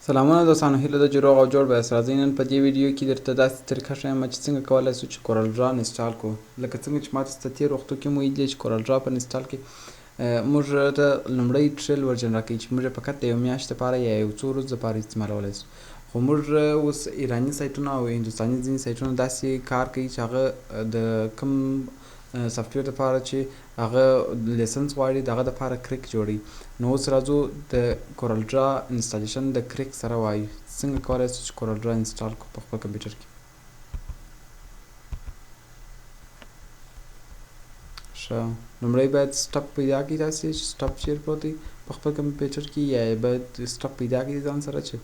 سلامونه دوستانو، هیله ده چې روغ او جوړ به یاست. راځئ نن په دې ویډیو کې درته داسې طریقه ښیم چې څنګه کولی شو چې کورل ډرا انسټال کړو. لکه څنګه چې ما تاسو ته تېر وختو کې مو ویلي چې کورل ډرا په انسټال کې موږ ته لومړی ټریل ورژن راکوي چې موږ یې فقط د یو میاشت لپاره یا یو څو ورځو لپاره استعمالولی شو. خو موږ اوس ایراني سایټونه او هندوستاني ځینې سایټونه داسې کار کوي چې هغه د کوم سافټویر دپاره چې هغه لیسنس غواړي د هغه دپاره کریک جوړوي. نو اوس راځو د کورل ډرا انسټالیشن د کریک سره وایو. څنګه کولی شو چې کورل ډرا انسټال کړو په خپل کمپیوټر کې. ښه، لومړی باید سټپ پیدا کړئ تاسې چې سټپ چیرې پروت دی په خپل کمپیوټر کې، یا باید سټپ پیدا کړئ ځان سره چې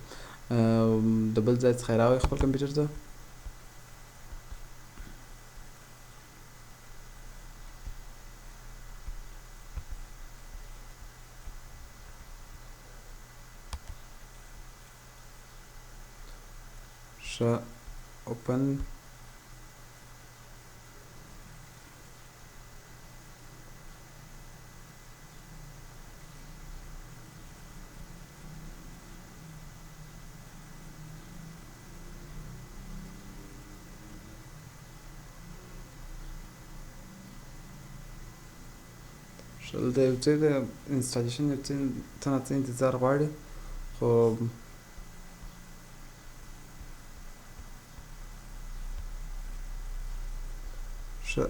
د بل ځای څخه یې راوړئ خپل کمپیوټر ته. ښه، اوپن دلته یو څه د انسټالیشن یو څه نه څه انتظار غواړي، خو ښه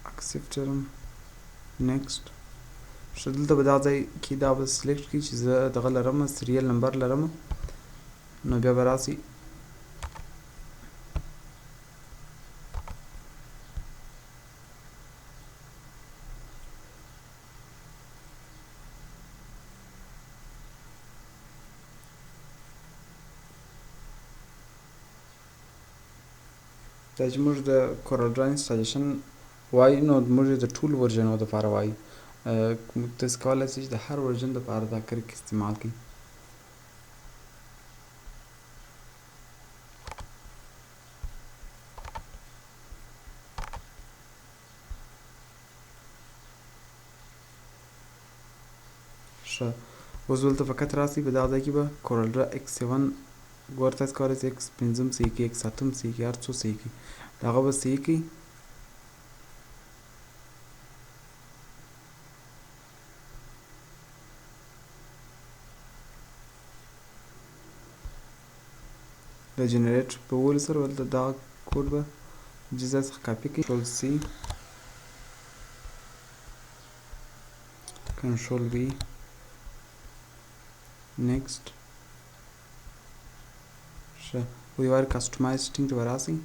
اکسپټ یم، نیکسټ. ښه، دلته به دا ځای کې دا به سلیکټ کړي چې زه دغه لرم، سریل نمبر لرم. نو بیا به راسئ دا چې موږ د کورل ډرا انسټالیشن وایو، نو موږ یې د ټولو ورژنو دپاره وایو. تاسې کولی شئ چې د هر ورژن دپاره دا کریک استعمال کړئ. ښه، اوس دلته فقط راسئ، په دغه ځای کې به کورل ډرا ایکس 7 ګوره، تاسې کولی شئ ایکس 5 صحیح کړئ، ایکس 8 صحیح کړئ، هر څو صحیح کړئ، د هغه به صحیح کړئ. د جنریټ په وولو سره دلته دغه کوډ به دې ځای څخه کاپي کړئ، کنټرول سی، کنټرول وی، نیکسټ. ښه، وی وار کسټمایز سیټینګ ته به راسئ.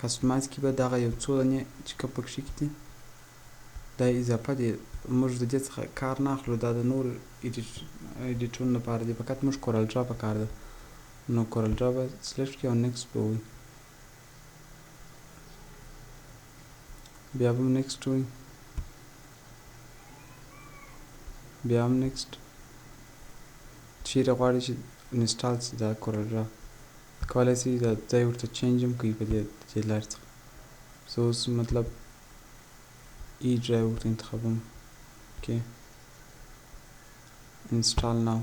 کسټمایز کې به دغه یو څو دانې چې کوم پکښې کې دي دا اضافه دي، موږ د دې څخه کار نه اخلو، دا د نور ایډیټونو لپاره دي، فقط موږ کورل ډرا پکار ده. نو کورل ډرا به سلیکټ کړئ او نیکسټ به ووایي، بیا به نیکسټ ووایي، بیا هم نیکسټ. چیرې غواړئ چې انسټال شي دا کورل ډرا، کولی شئ دا ځای ورته چینج هم کړئ په دې لارې څخه. زه اوس مطلب ای ډرایو ورته انتخابوم، اوکې، انسټال ناو.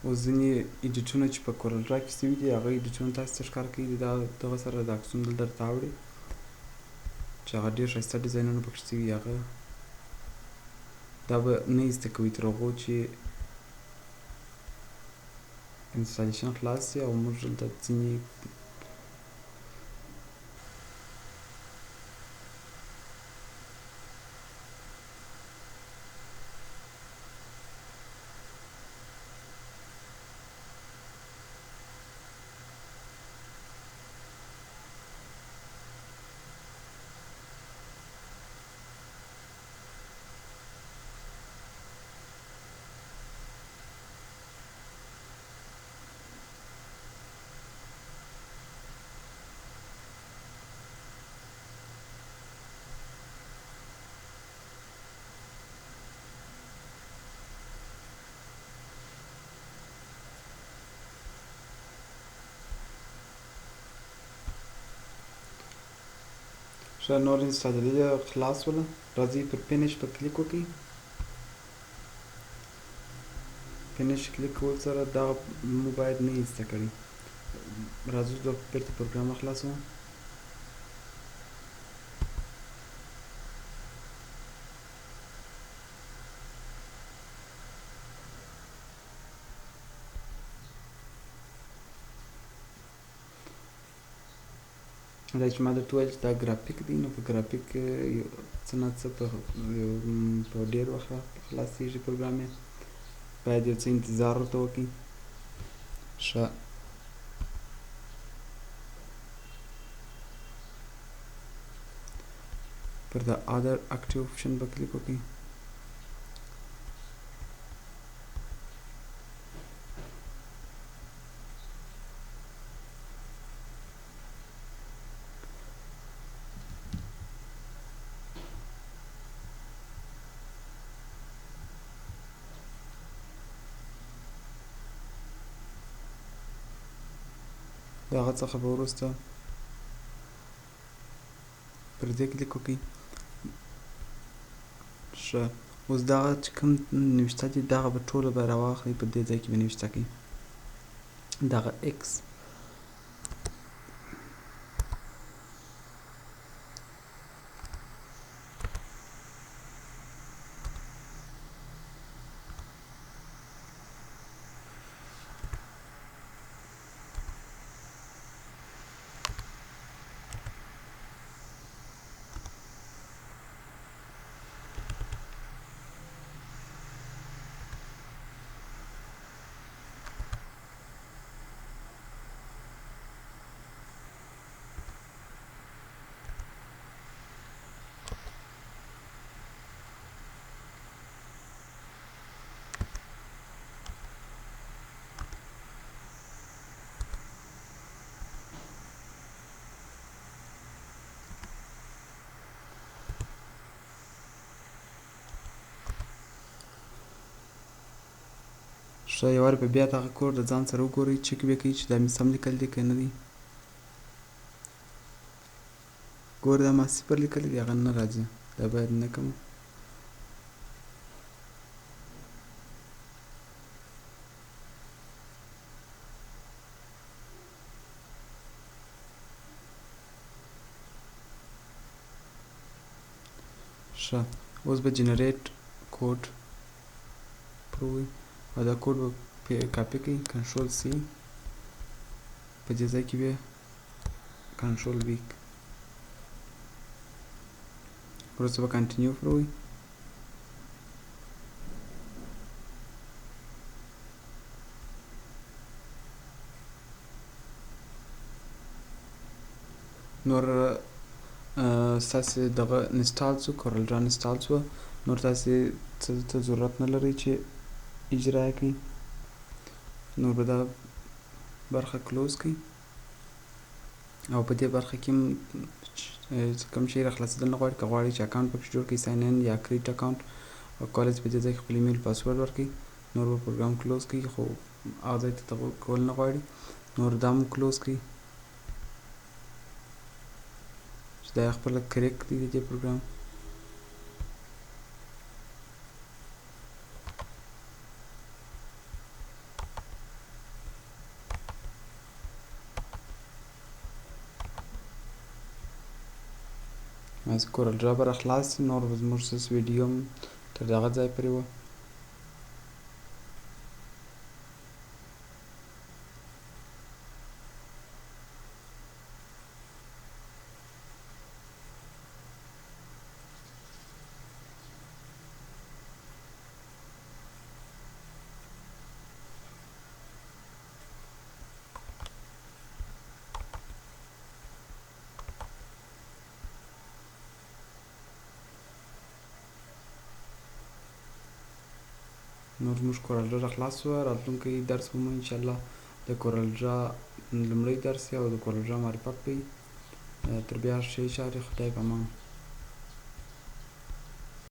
اوس ځینې ایډیټونه چې په کورل ډرا کې شوي دي، هغه ایډیټونه تاسو ته ښکار کوي دغه سره د عکسونو دلته راوړي چې هغه ډېر ښایسته ډیزاینونه پکې شوي، هغه دا به نه ایسته کوئ تر هغو چې انسټالیشن خلاص شي او موږ دلته ځینې ښه نور انسټالېدل خلاص شوله. راځئ پر فینش په کلیک وکړئ. فینیش کلیک کول سره دغه مو باید نه ایسته کړي. راځو دا بیرته پروګرام خلاصو. دا چې ما درته وویل چې دا ګرافیک دی، نو په ګرافیک څه نه څه په ډېر وخت خلاصېږي پروګرام یې، باید یو څه انتظار ورته وکړئ. ښه پر د ادر اکټیو آپشن به کلیک وکړئ. د هغه څخه به وروسته پر دې کلیک وکړئ. ښه اوس دغه چې کوم نوشته دي دغه به ټوله به راواخلئ، په دې ځای کې به نوشته کړئ دغه ایکس. ښه یو وارې به بیا دغه کوډ د ځان سره وګورئ، چک به کوئ چې دا مې سم لیکل دي که نه دي. ګورئ دا ما صفر لیکلی دی، هغه نه راځي، دا باید نه کړم. ښه اوس به جنریټ کوډ پر ووایو او دا کوډ به کاپي کړئ، کنټرول سی، په دې ځای کې به کنټرول وي، وروسته به کنټینیو پر ووایو. نور ستاسې دغه انسټال شو، کورل ډرا انسټال شوه، نور تاسې څه ضرورت نه لرئ چې اجرا یې کړئ. نور به دا برخه کلوز کړئ او په دې برخه کې کوم شی راخلاصېدل نه غواړئ، که غواړئ چې اکاونټ پکې جوړ کړئ، ساین ان یا کریټ اکاونټ، او کولی چې په دې ځای کې خپل ایمیل پاسورډ ورکړئ. نور به پروګرام کلوز کړئ، خو هغه ځای ته کول نه غواړئ. نور دا هم کلوز کړئ چې دا خپله کریکټ دی د دې پروګرام. از کورل ډرا به راخلاص شي. نور به زموږ ویډیو هم تر دغه ځای پورې وه. نور زموږ کورل ډرا خلاص شوه. راتلونکی درس به مو انشاءالله د کورل ډرا لومړی درس او د کورل ډرا معرفت وي. تر بیا ښې چارې، خدای په امان.